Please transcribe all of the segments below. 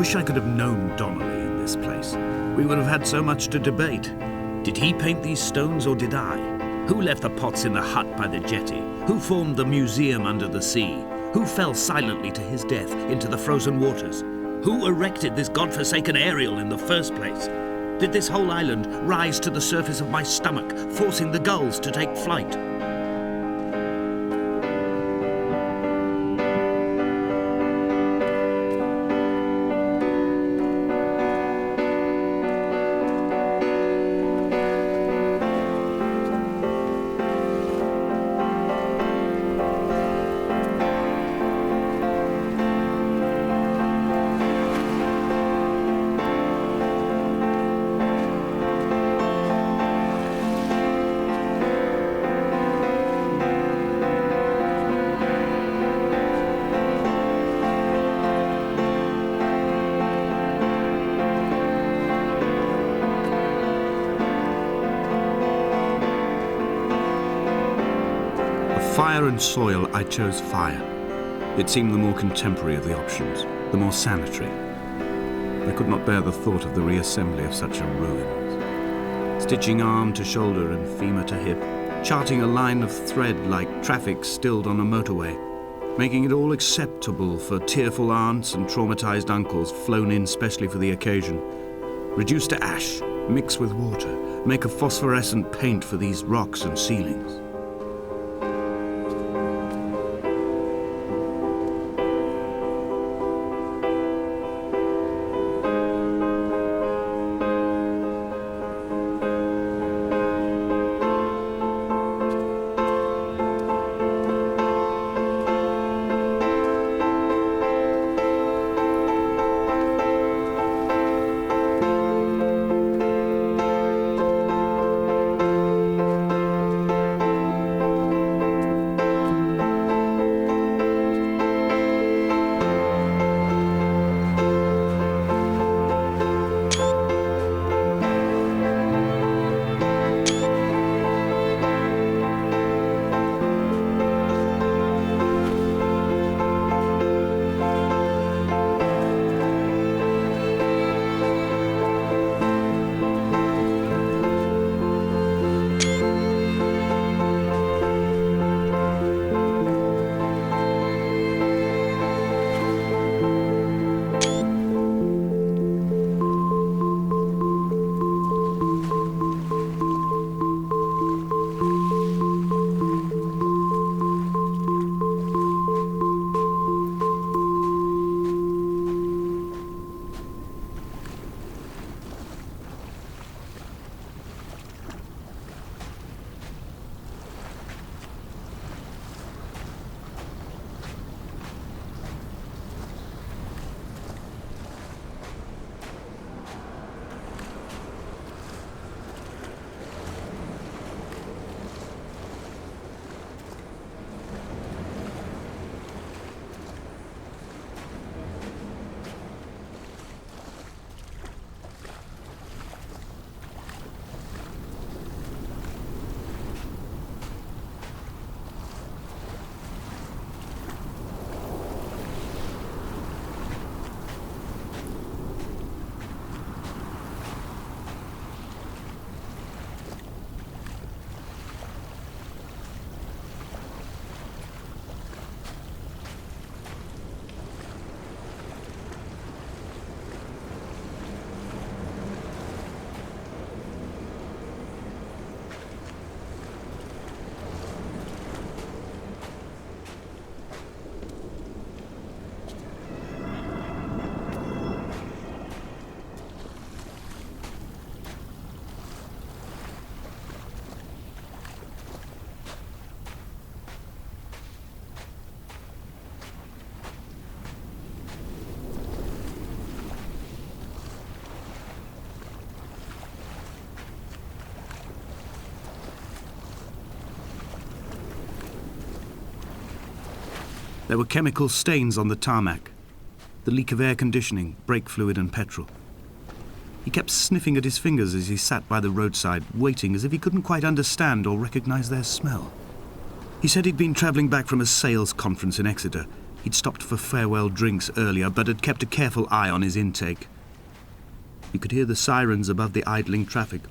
wish I could have known Donnelly in this place. We would have had so much to debate. Did he paint these stones or did I? Who left the pots in the hut by the jetty? Who formed the museum under the sea? Who fell silently to his death into the frozen waters? Who erected this godforsaken aerial in the first place? Did this whole island rise to the surface of my stomach, forcing the gulls to take flight? Fire and soil, I chose fire. It seemed the more contemporary of the options, the more sanitary. I could not bear the thought of the reassembly of such a ruin. Stitching arm to shoulder and femur to hip, charting a line of thread like traffic stilled on a motorway, making it all acceptable for tearful aunts and traumatized uncles flown in specially for the occasion. Reduce to ash, mix with water, make a phosphorescent paint for these rocks and ceilings. There were chemical stains on the tarmac, the leak of air conditioning, brake fluid and petrol. He kept sniffing at his fingers as he sat by the roadside, waiting as if he couldn't quite understand or recognize their smell. He said he'd been traveling back from a sales conference in Exeter. He'd stopped for farewell drinks earlier, but had kept a careful eye on his intake. You could hear the sirens above the idling traffic.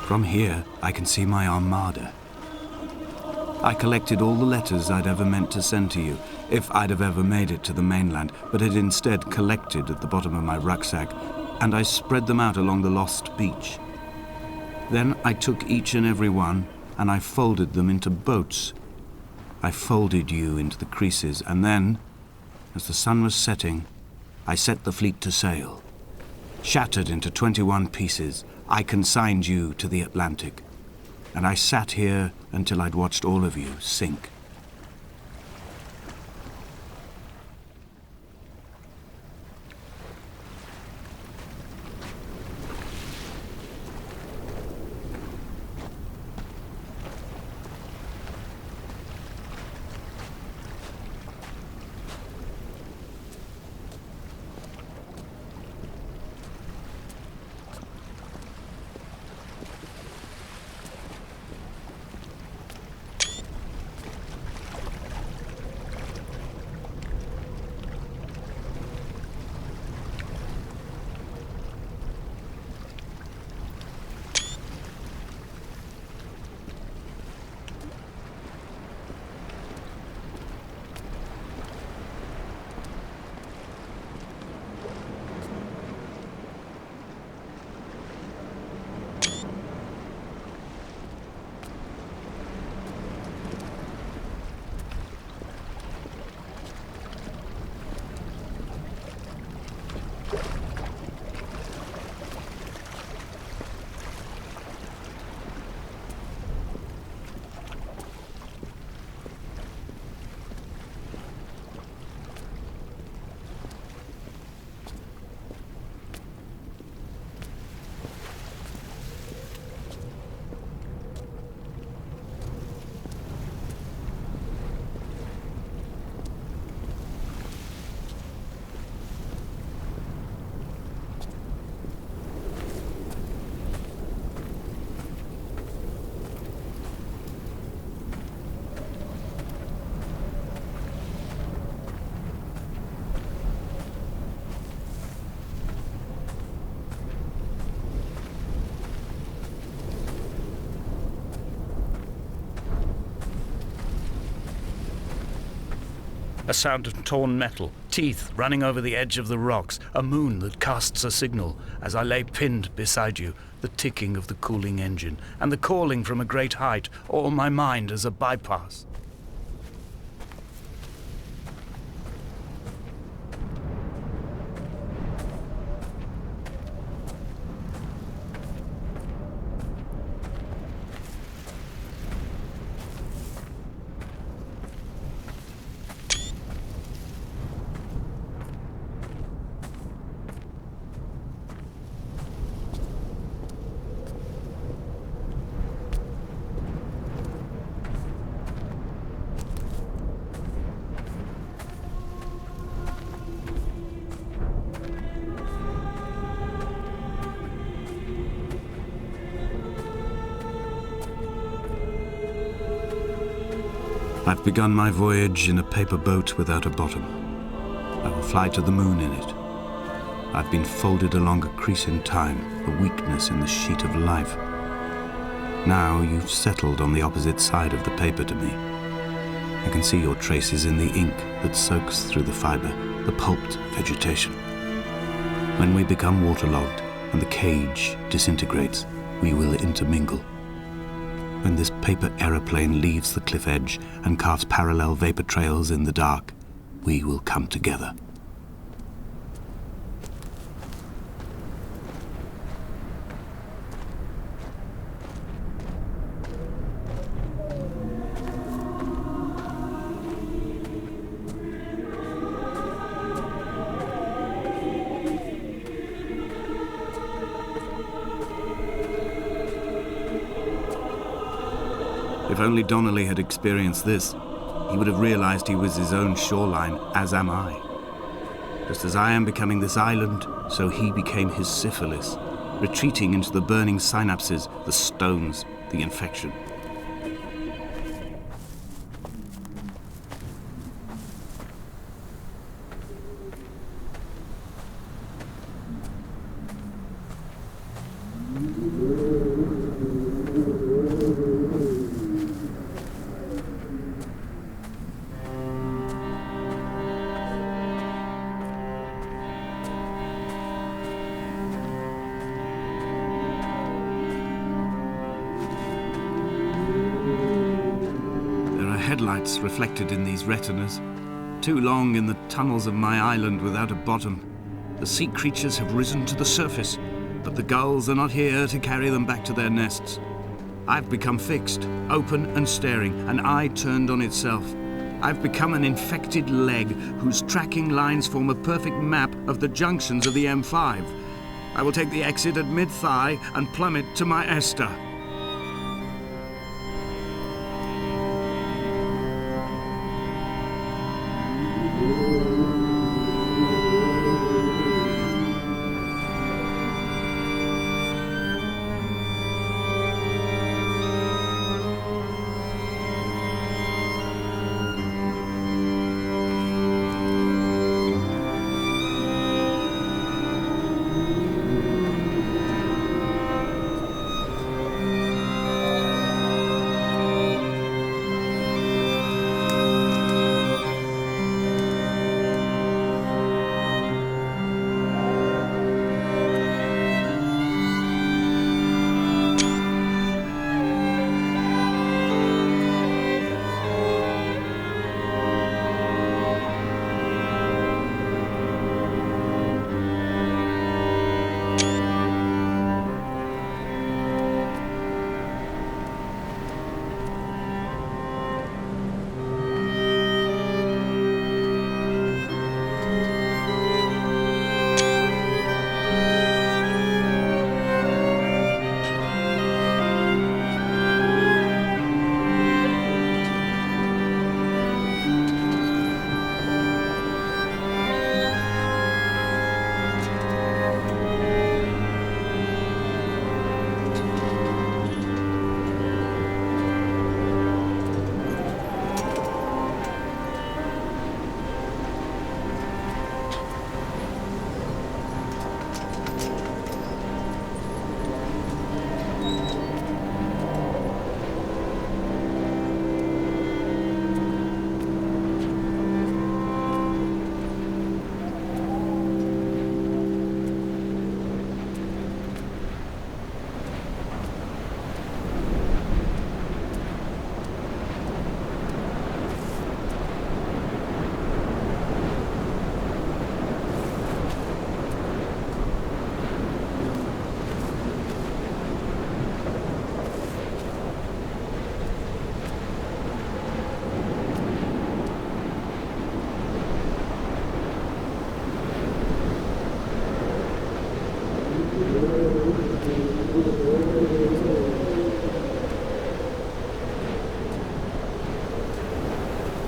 From here, I can see my armada. I collected all the letters I'd ever meant to send to you, if I'd have ever made it to the mainland, but had instead collected at the bottom of my rucksack, and I spread them out along the lost beach. Then I took each and every one, and I folded them into boats. I folded you into the creases, and then, as the sun was setting, I set the fleet to sail. Shattered into 21 pieces, I consigned you to the Atlantic, and I sat here until I'd watched all of you sink. A sound of torn metal, teeth running over the edge of the rocks, a moon that casts a signal as I lay pinned beside you, the ticking of the cooling engine, and the calling from a great height, all my mind as a bypass. I've begun my voyage in a paper boat without a bottom. I will fly to the moon in it. I've been folded along a crease in time, a weakness in the sheet of life. Now you've settled on the opposite side of the paper to me. I can see your traces in the ink that soaks through the fiber, the pulped vegetation. When we become waterlogged and the cage disintegrates, we will intermingle. When this paper aeroplane leaves the cliff edge and carves parallel vapor trails in the dark, we will come together. If only Donnelly had experienced this, he would have realized he was his own shoreline, as am I. Just as I am becoming this island, so he became his syphilis, retreating into the burning synapses, the stones, the infection. Headlights reflected in these retinas. Too long in the tunnels of my island without a bottom. The sea creatures have risen to the surface, but the gulls are not here to carry them back to their nests. I've become fixed, open and staring, an eye turned on itself. I've become an infected leg whose tracking lines form a perfect map of the junctions of the M5. I will take the exit at mid-thigh and plummet to my Esther.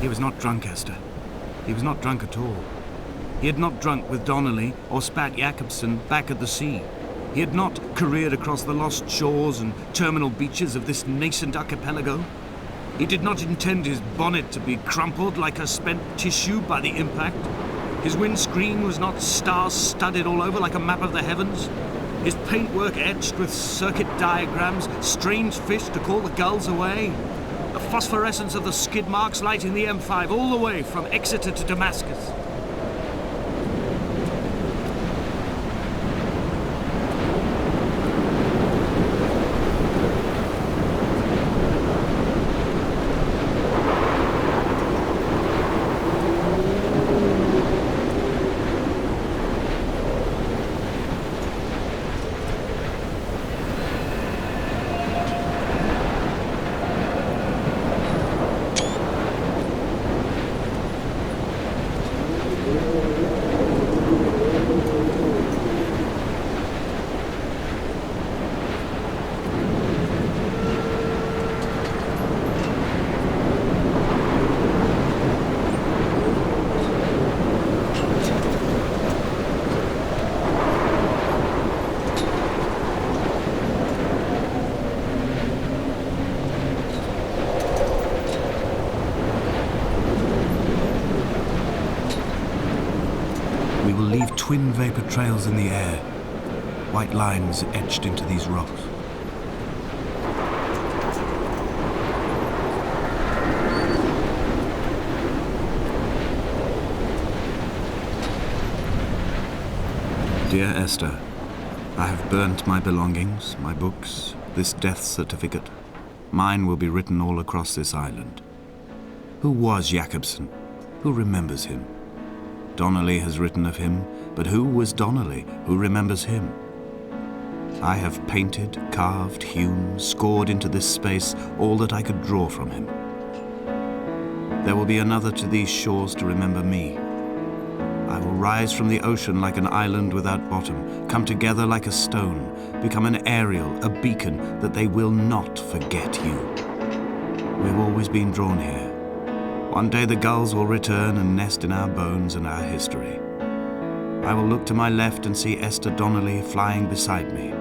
He was not drunk, Esther. He was not drunk at all. He had not drunk with Donnelly or spat Jakobsen back at the sea. He had not careered across the lost shores and terminal beaches of this nascent archipelago. He did not intend his bonnet to be crumpled like a spent tissue by the impact. His windscreen was not star-studded all over like a map of the heavens. His paintwork etched with circuit diagrams, strange fish to call the gulls away. The phosphorescence of the skid marks lighting the M5 all the way from Exeter to Damascus. We will leave twin vapor trails in the air, white lines etched into these rocks. Dear Esther, I have burnt my belongings, my books, this death certificate. Mine will be written all across this island. Who was Jakobsen? Who remembers him? Donnelly has written of him, but who was Donnelly? Who remembers him? I have painted, carved, hewn, scored into this space all that I could draw from him. There will be another to these shores to remember me. I will rise from the ocean like an island without bottom, come together like a stone, become an aerial, a beacon, that they will not forget you. We've always been drawn here. One day the gulls will return and nest in our bones and our history. I will look to my left and see Esther Donnelly flying beside me.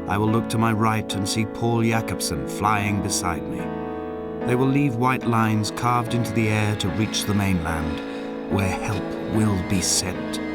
I will look to my right and see Paul Jakobsen flying beside me. They will leave white lines carved into the air to reach the mainland, where help will be sent.